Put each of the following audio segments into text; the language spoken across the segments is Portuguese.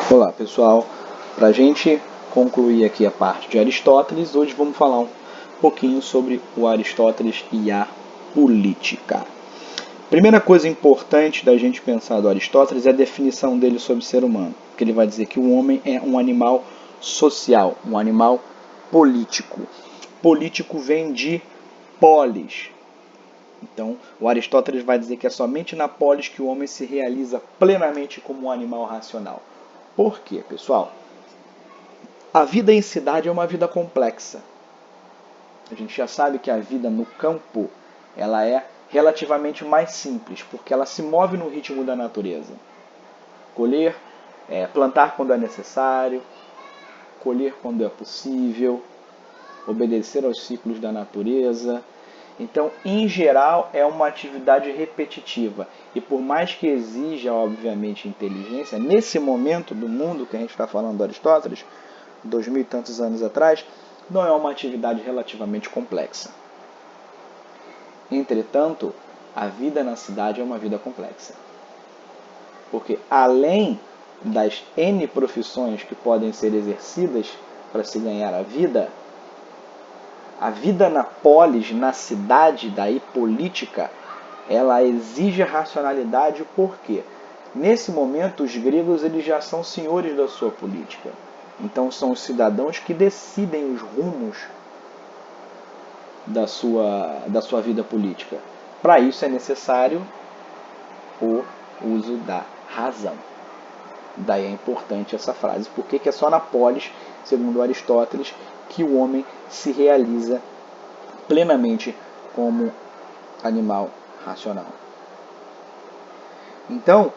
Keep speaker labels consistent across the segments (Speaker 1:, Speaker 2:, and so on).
Speaker 1: Olá pessoal, para a gente concluir aqui a parte de Aristóteles, hoje vamos falar um pouquinho sobre o Aristóteles e a política. Primeira coisa importante da gente pensar do Aristóteles é a definição dele sobre o ser humano, que ele vai dizer que o homem é um animal social, um animal político. Político vem de polis. Então, o Aristóteles vai dizer que é somente na polis que o homem se realiza plenamente como um animal racional. Por quê, pessoal? A vida em cidade é uma vida complexa. A gente já sabe que a vida no campo ela é relativamente mais simples, porque ela se move no ritmo da natureza. Colher, plantar quando é necessário, colher quando é possível, obedecer aos ciclos da natureza. Então, em geral, é uma atividade repetitiva. E por mais que exija, obviamente, inteligência, nesse momento do mundo que a gente está falando do Aristóteles, 2000 e tantos anos atrás, não é uma atividade relativamente complexa. Entretanto, a vida na cidade é uma vida complexa. Porque além das N profissões que podem ser exercidas para se ganhar a vida na polis, na cidade, daí política, ela exige racionalidade porque nesse momento os gregos eles já são senhores da sua política. Então são os cidadãos que decidem os rumos da sua vida política. Para isso é necessário o uso da razão. Daí é importante essa frase. Por que é só na polis, segundo Aristóteles, que o homem se realiza plenamente como animal racional? Então,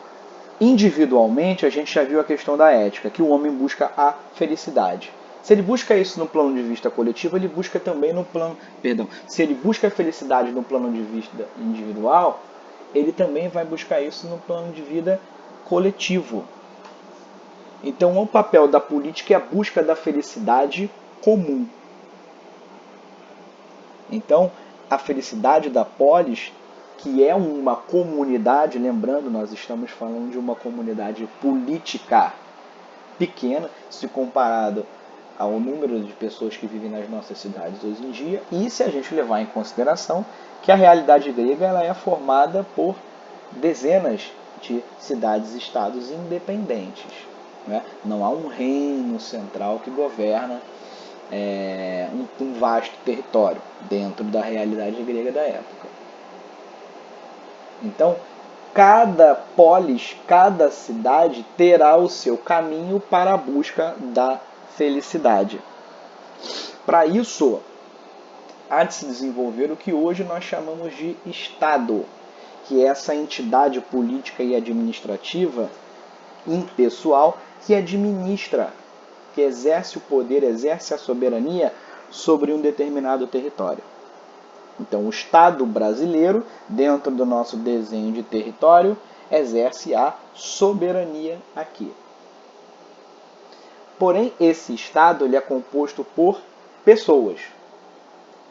Speaker 1: individualmente, a gente já viu a questão da ética, que o homem busca a felicidade. Se ele busca isso no plano de vista coletivo, ele busca também no plano... se ele busca a felicidade no plano de vista individual, ele também vai buscar isso no plano de vida coletivo. Então, o papel da política é a busca da felicidade comum. Então, a felicidade da polis, que é uma comunidade, lembrando, nós estamos falando de uma comunidade política pequena, se comparado ao número de pessoas que vivem nas nossas cidades hoje em dia, e se a gente levar em consideração que a realidade grega ela é formada por dezenas de cidades-estados independentes. Né? Não há um reino central que governa um vasto território dentro da realidade grega da época. Então, cada polis, cada cidade terá o seu caminho para a busca da felicidade. Para isso, há de se desenvolver o que hoje nós chamamos de Estado, que é essa entidade política e administrativa impessoal que administra, que exerce o poder, exerce a soberania sobre um determinado território. Então, o Estado brasileiro, dentro do nosso desenho de território, exerce a soberania aqui. Porém, esse Estado ele é composto por pessoas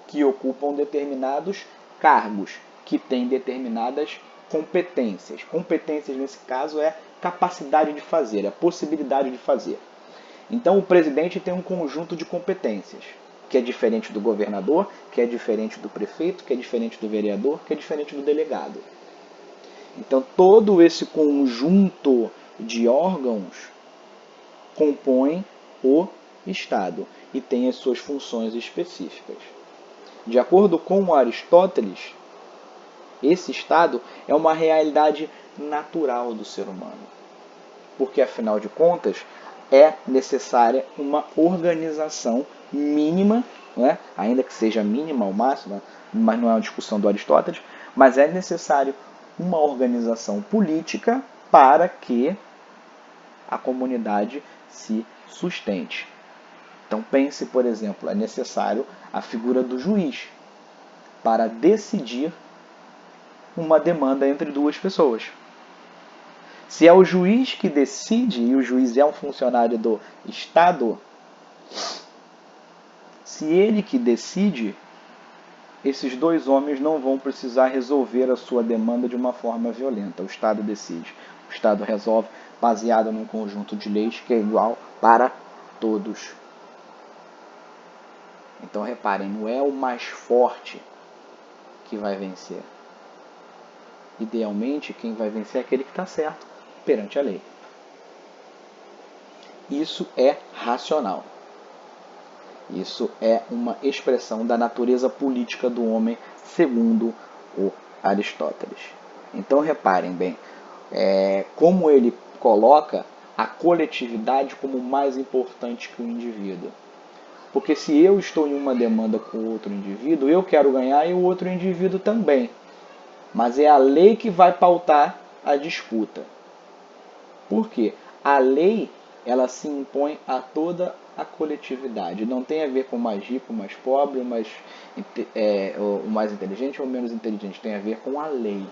Speaker 1: que ocupam determinados cargos, que têm determinadas competências. Competências, nesse caso, é capacidade de fazer, a possibilidade de fazer. Então, o presidente tem um conjunto de competências, que é diferente do governador, que é diferente do prefeito, que é diferente do vereador, que é diferente do delegado. Então, todo esse conjunto de órgãos compõe o Estado e tem as suas funções específicas. De acordo com Aristóteles, esse Estado é uma realidade natural do ser humano, porque, afinal de contas, é necessária uma organização mínima, né? Ainda que seja mínima ao máximo, mas não é uma discussão do Aristóteles, mas é necessário uma organização política para que a comunidade se sustente. Então pense, por exemplo, é necessário a figura do juiz para decidir uma demanda entre duas pessoas. Se é o juiz que decide, e o juiz é um funcionário do Estado, se ele que decide, esses dois homens não vão precisar resolver a sua demanda de uma forma violenta. O Estado decide. O Estado resolve baseado num conjunto de leis que é igual para todos. Então reparem, não é o mais forte que vai vencer. Idealmente, quem vai vencer é aquele que está certo perante a lei. Isso é racional. Isso é uma expressão da natureza política do homem, segundo o Aristóteles. Então reparem bem, como ele coloca a coletividade como mais importante que o indivíduo. Porque se eu estou em uma demanda com outro indivíduo, eu quero ganhar e o outro indivíduo também. Mas é a lei que vai pautar a disputa. Por quê? A lei, ela se impõe a toda a coletividade. Não tem a ver com o mais rico, o mais pobre, o mais inteligente ou o menos inteligente. Tem a ver com a lei.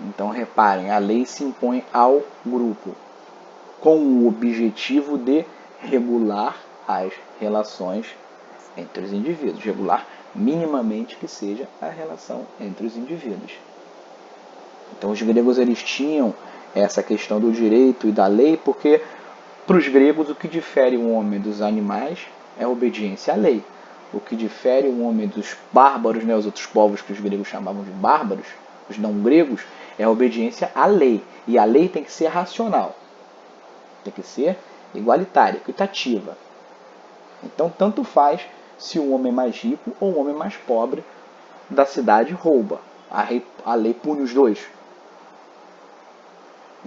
Speaker 1: Então reparem, a lei se impõe ao grupo com o objetivo de regular as relações entre os indivíduos, regular minimamente que seja a relação entre os indivíduos. Então os gregos eles tinham essa questão do direito e da lei, porque para os gregos o que difere o homem dos animais é a obediência à lei. O que difere o homem dos bárbaros, os outros povos que os gregos chamavam de bárbaros, os não gregos, é a obediência à lei. E a lei tem que ser racional. Tem que ser igualitária, equitativa. Então, tanto faz se o homem mais rico ou o homem mais pobre da cidade rouba. A lei pune os dois.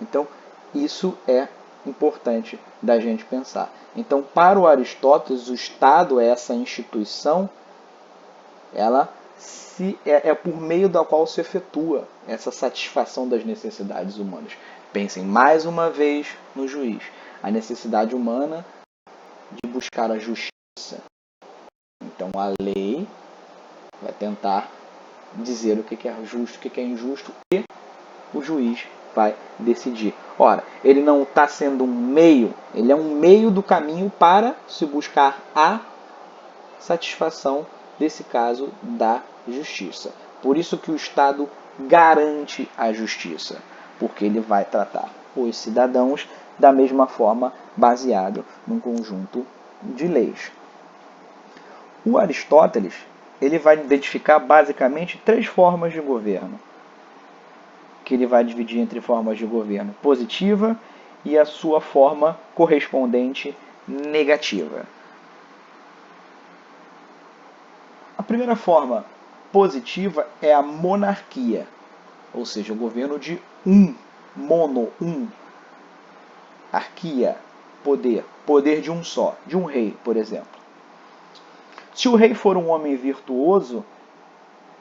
Speaker 1: Então, isso é importante da gente pensar. Então, para o Aristóteles, o Estado é essa instituição, ela é por meio da qual se efetua essa satisfação das necessidades humanas. Pensem mais uma vez no juiz. A necessidade humana de buscar a justiça. Então a lei vai tentar dizer o que é justo, o que é injusto e o juiz vai decidir. Ora, ele não está sendo um meio, ele é um meio do caminho para se buscar a satisfação desse caso da justiça. Por isso que o Estado garante a justiça, porque ele vai tratar os cidadãos da mesma forma, baseado num conjunto de leis. O Aristóteles ele vai identificar basicamente 3 formas de governo, que ele vai dividir entre formas de governo positiva e a sua forma correspondente negativa. A primeira forma positiva é a monarquia, ou seja, o governo de mono, arquia, poder de um só, de um rei, por exemplo. Se o rei for um homem virtuoso,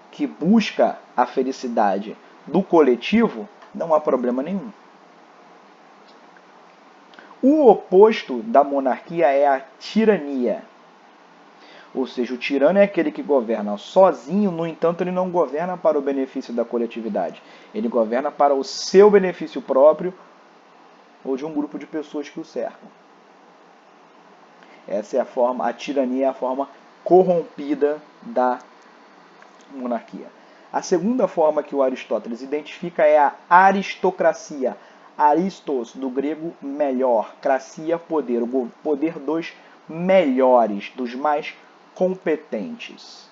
Speaker 1: que busca a felicidade do coletivo, não há problema nenhum. O oposto da monarquia é a tirania. Ou seja, o tirano é aquele que governa sozinho, no entanto, ele não governa para o benefício da coletividade. Ele governa para o seu benefício próprio ou de um grupo de pessoas que o cercam. Essa é a forma, a tirania é a forma corrompida da monarquia. A segunda forma que o Aristóteles identifica é a aristocracia. Aristos, do grego melhor, cracia, poder, o poder dos melhores, dos mais competentes.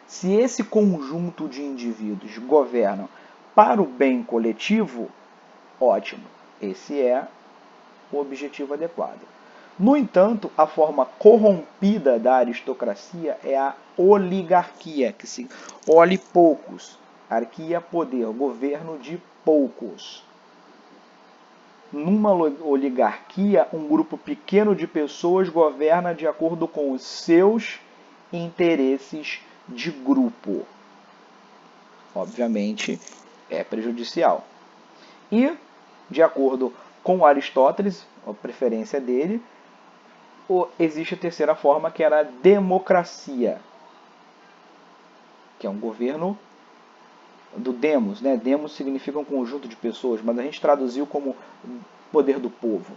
Speaker 1: Se esse conjunto de indivíduos governam para o bem coletivo, ótimo, esse é o objetivo adequado. No entanto, a forma corrompida da aristocracia é a oligarquia, que se olhe poucos, arquia, poder, governo de poucos. Numa oligarquia, um grupo pequeno de pessoas governa de acordo com os seus interesses de grupo. Obviamente, é prejudicial. E, de acordo com Aristóteles, a preferência dele, existe a terceira forma, que era a democracia, que é um governo do demos, né? Demos significa um conjunto de pessoas, mas a gente traduziu como poder do povo.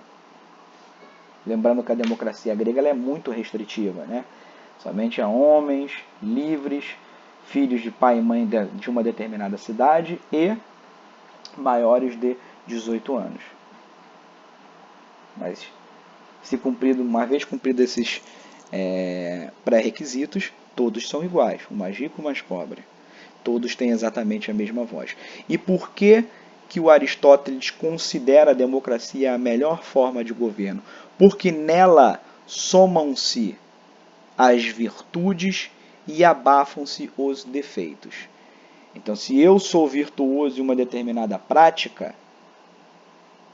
Speaker 1: Lembrando que a democracia grega ela é muito restritiva, né? Somente a homens livres, filhos de pai e mãe de uma determinada cidade e maiores de 18 anos. Mas, uma vez cumpridos esses pré-requisitos, todos são iguais, o mais rico e o mais pobre. Todos têm exatamente a mesma voz. E por que o Aristóteles considera a democracia a melhor forma de governo? Porque nela somam-se as virtudes e abafam-se os defeitos. Então, se eu sou virtuoso em uma determinada prática,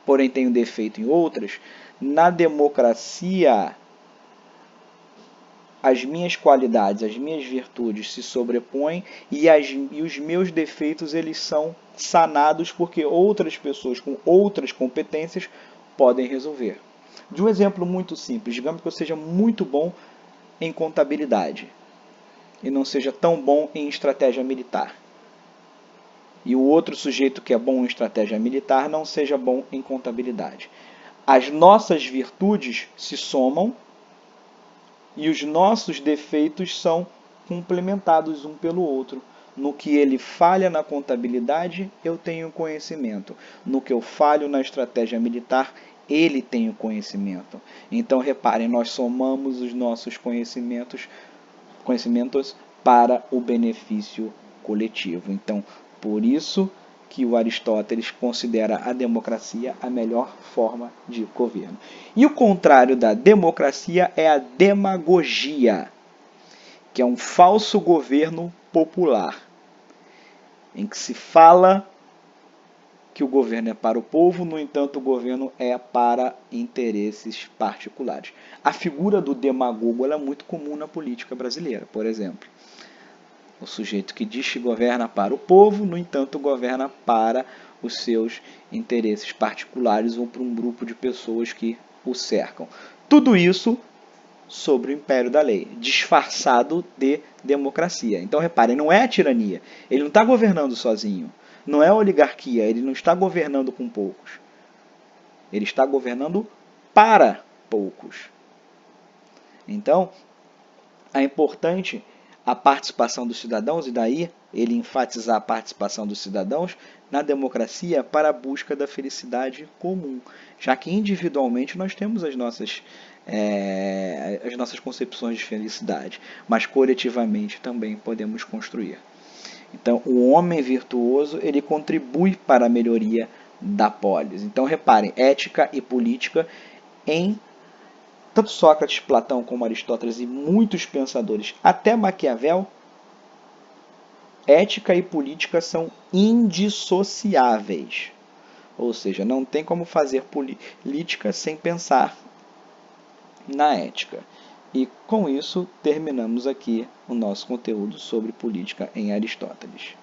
Speaker 1: porém tenho defeito em outras, na democracia as minhas qualidades, as minhas virtudes se sobrepõem e os meus defeitos eles são sanados porque outras pessoas com outras competências podem resolver. De um exemplo muito simples, digamos que eu seja muito bom em contabilidade e não seja tão bom em estratégia militar. E o outro sujeito que é bom em estratégia militar não seja bom em contabilidade. As nossas virtudes se somam e os nossos defeitos são complementados um pelo outro. No que ele falha na contabilidade, eu tenho conhecimento. No que eu falho na estratégia militar, ele tem o conhecimento. Então, reparem, nós somamos os nossos conhecimentos para o benefício coletivo. Então, por isso que o Aristóteles considera a democracia a melhor forma de governo. E o contrário da democracia é a demagogia, que é um falso governo popular, em que se fala que o governo é para o povo, no entanto, o governo é para interesses particulares. A figura do demagogo é muito comum na política brasileira, por exemplo. O sujeito que diz que governa para o povo, no entanto, governa para os seus interesses particulares ou para um grupo de pessoas que o cercam. Tudo isso sobre o império da lei, disfarçado de democracia. Então, reparem, não é a tirania. Ele não está governando sozinho. Não é a oligarquia. Ele não está governando com poucos. Ele está governando para poucos. Então, é importante a participação dos cidadãos, e daí ele enfatizar a participação dos cidadãos na democracia para a busca da felicidade comum, já que individualmente nós temos as nossas concepções de felicidade, mas coletivamente também podemos construir. Então, o homem virtuoso ele contribui para a melhoria da polis. Então, reparem, ética e política em tanto Sócrates, Platão como Aristóteles e muitos pensadores, até Maquiavel, ética e política são indissociáveis. Ou seja, não tem como fazer política sem pensar na ética. E com isso terminamos aqui o nosso conteúdo sobre política em Aristóteles.